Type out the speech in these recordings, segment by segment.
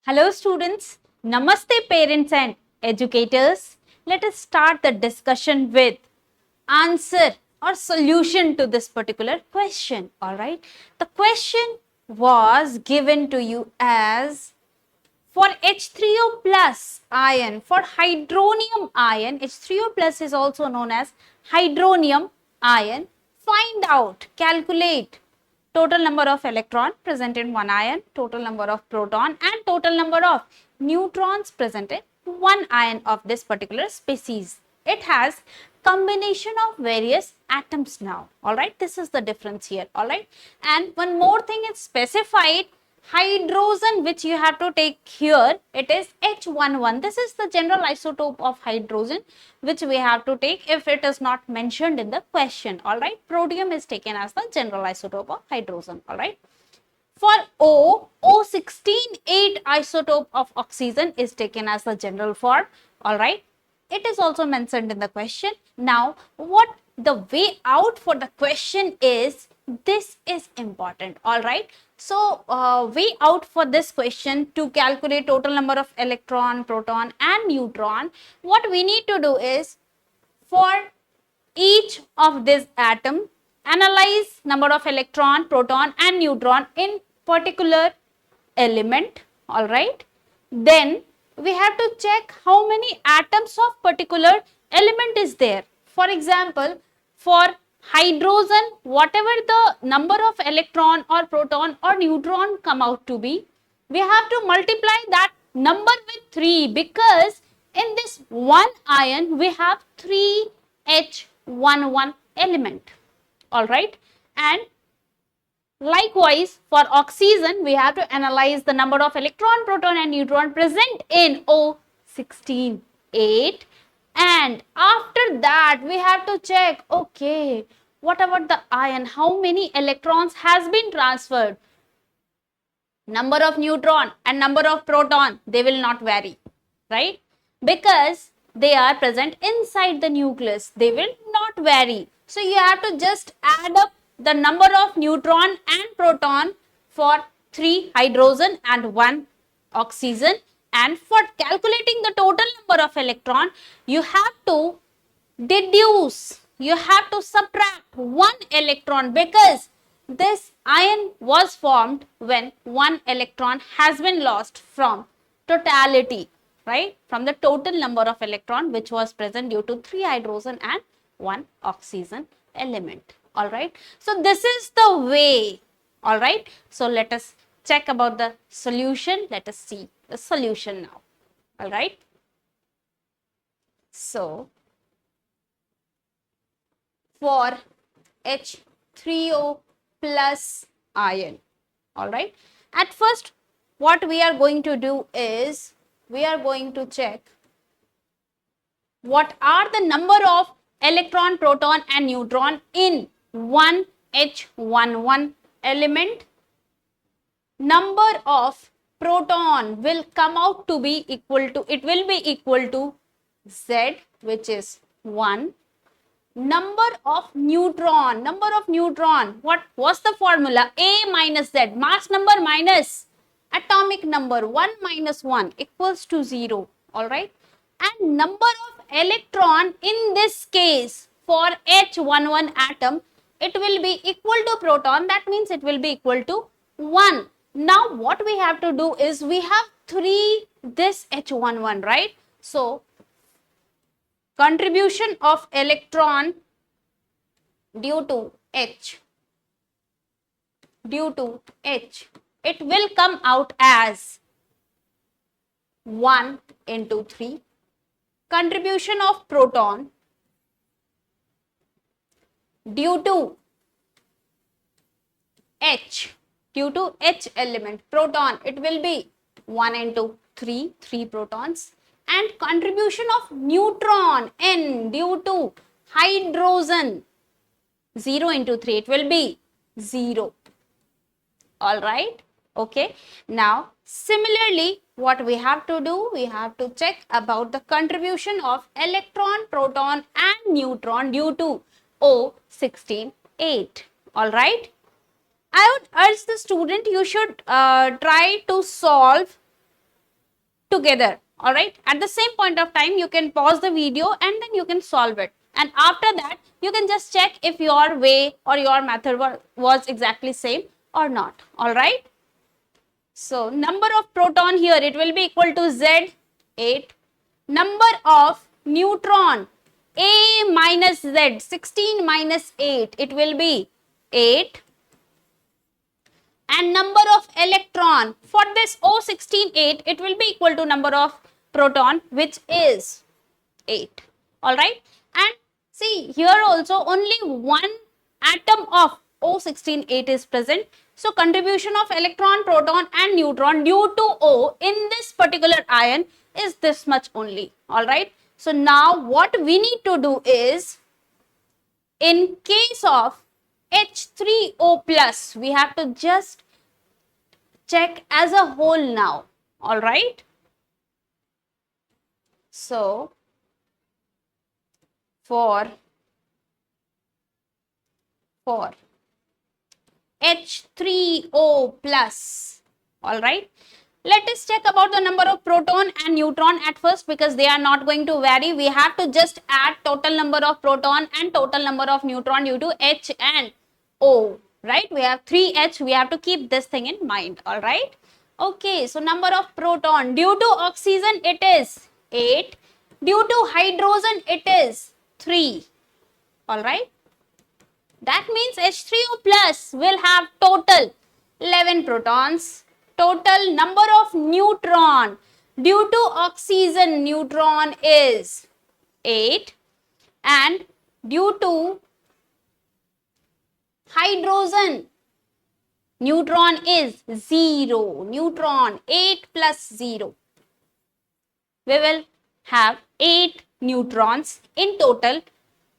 Hello students, Namaste parents and educators. Let us start the discussion with answer or solution to this particular question. Alright, the question was given to you as for H3O plus ion, for hydronium ion, H3O plus is also known as hydronium ion, find out, calculate total number of electron present in one ion, total number of proton and total number of neutrons present in one ion of this particular species. It has combination of various atoms now. Alright, this is the difference here. Alright, and one more thing is specified, hydrogen which you have to take here, it is H11. This is the general isotope of hydrogen which we have to take if it is not mentioned in the question. Alright, protium is taken as the general isotope of hydrogen. Alright, for O16-8 isotope of oxygen is taken as the general form. Alright, it is also mentioned in the question. Now what the way out for the question is, this is important. Alright, so way out for this question to calculate total number of electron, proton and neutron, what we need to do is, for each of this atom, analyze number of electron, proton and neutron in particular element. Alright, then we have to check how many atoms of particular element is there. For example, for hydrogen, whatever the number of electron or proton or neutron come out to be, we have to multiply that number with 3, because in this one ion we have 3 H11 element. Alright, and likewise, for oxygen, we have to analyze the number of electron, proton and neutron present in O16-8, and after that we have to check, okay, what about the ion, how many electrons has been transferred, number of neutron and number of proton, they will not vary, right, because they are present inside the nucleus, they will not vary. So you have to just add up the number of neutron and proton for 3 hydrogen and 1 oxygen, and for calculating the total number of electron, you have to deduce, you have to subtract 1 electron, because this ion was formed when 1 electron has been lost from totality, right, from the total number of electron which was present due to 3 hydrogen and 1 oxygen element. Alright, so this is the way. Alright, so let us check about the solution. Let us see the solution now. Alright, so for H3O plus ion, alright, at first what we are going to do is, we are going to check what are the number of electron, proton and neutron in one H11 element. Number of proton will come out to be equal to, it will be equal to Z, which is 1. Number of neutron, what was the formula? A minus Z, mass number minus atomic number, 1 minus 1 equals to 0. Alright, and number of electron in this case for H11 atom, it will be equal to proton, that means it will be equal to 1. Now what we have to do is, we have 3 this H11, right? So contribution of electron due to H, it will come out as 1 into 3. Contribution of proton due to H element, proton, it will be 1 into 3 protons, and contribution of neutron N due to hydrogen, 0 into 3, it will be 0. Alright, okay. Now similarly, what we have to do, we have to check about the contribution of electron, proton and neutron due to O16-8. Alright, I would urge the student, you should try to solve together. All right, at the same point of time you can pause the video and then you can solve it, and after that you can just check if your way or your method was exactly same or not. All right, so number of proton here, it will be equal to Z, 8. Number of neutron, A minus Z, 16 minus 8, it will be 8. And number of electron, for this O16 8, it will be equal to number of proton, which is 8. Alright. And see, here also only one atom of O16 8 is present. So contribution of electron, proton and neutron due to O in this particular ion is this much only. Alright. So now what we need to do is, in case of H3O plus, we have to just check as a whole now. All right. So for H3O plus, all right, let us check about the number of proton and neutron at first, because they are not going to vary. We have to just add total number of proton and total number of neutron due to H and O, right? We have 3H, we have to keep this thing in mind. All right, okay, so number of proton due to oxygen, it is 8, due to hydrogen, it is 3. All right, that means H3O plus will have total 11 protons. Total number of neutron due to oxygen, neutron is 8, and due to hydrogen, neutron is 0. Neutron, 8 plus 0. We will have 8 neutrons in total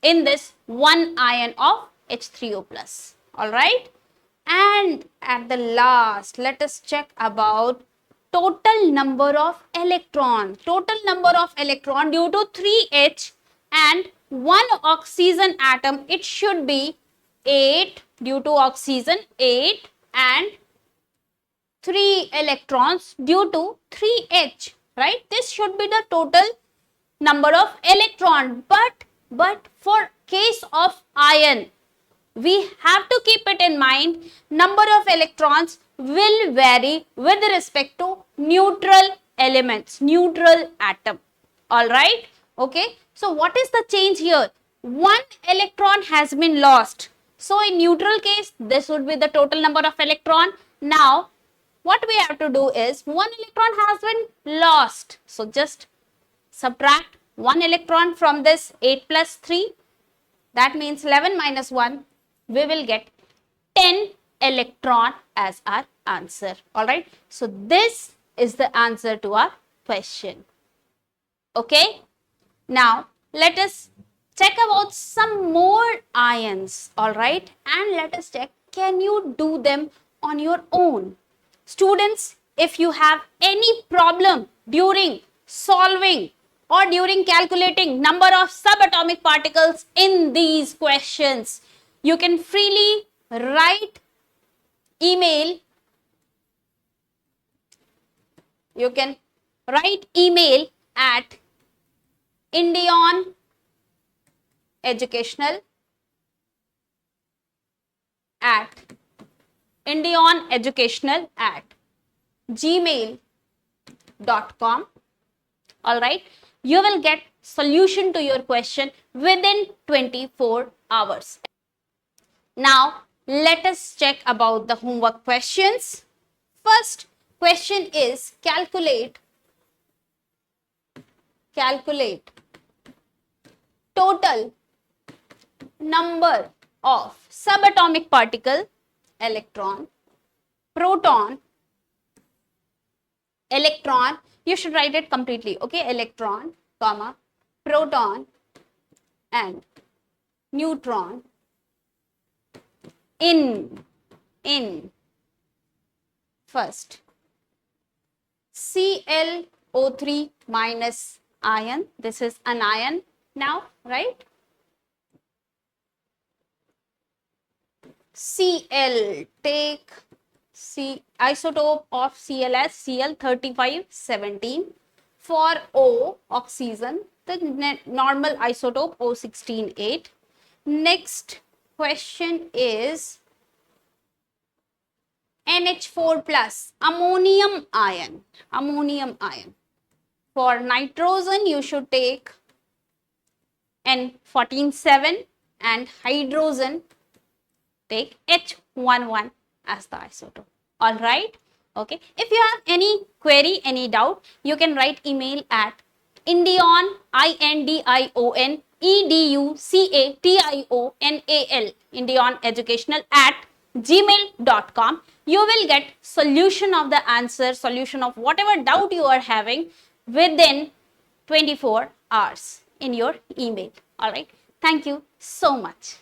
in this one ion of H3O plus. All right. And at the last, let us check about total number of electron. Total number of electron due to 3H and 1 oxygen atom, it should be 8 due to oxygen, 8, and 3 electrons due to 3H, right? This should be the total number of electron. But for case of ion, we have to keep it in mind, number of electrons will vary with respect to neutral elements, neutral atom. All right, okay. So what is the change here? One electron has been lost. So in neutral case, this would be the total number of electron. Now, what we have to do is, one electron has been lost. So just subtract one electron from this 8 plus 3. That means 11 minus 1. We will get 10 electron as our answer. All right. So this is the answer to our question. Okay. Now let us check about some more ions. All right. And let us check, can you do them on your own? Students, if you have any problem during solving or during calculating number of subatomic particles in these questions, you can freely write email. You can write email at Indion Educational at gmail.com. All right, you will get solution to your question within 24 hours. Now, let us check about the homework questions. First question is, calculate total number of subatomic particle, electron, proton, electron, you should write it completely, okay, electron, comma, proton and neutron in first ClO3 minus ion. This is an ion now, right? Cl, take C isotope of Cl as Cl3517. for O, oxygen, the normal isotope O16-8. Next question is NH4 plus, ammonium ion. Ammonium ion. For nitrogen, you should take N14-7, and hydrogen take H11 as the isotope. All right. Okay. If you have any query, any doubt, you can write email at Indion, INDION, EDUCATIONAL, Indion Educational at gmail.com. You will get solution of the answer, solution of whatever doubt you are having within 24 hours in your email. All right. Thank you so much.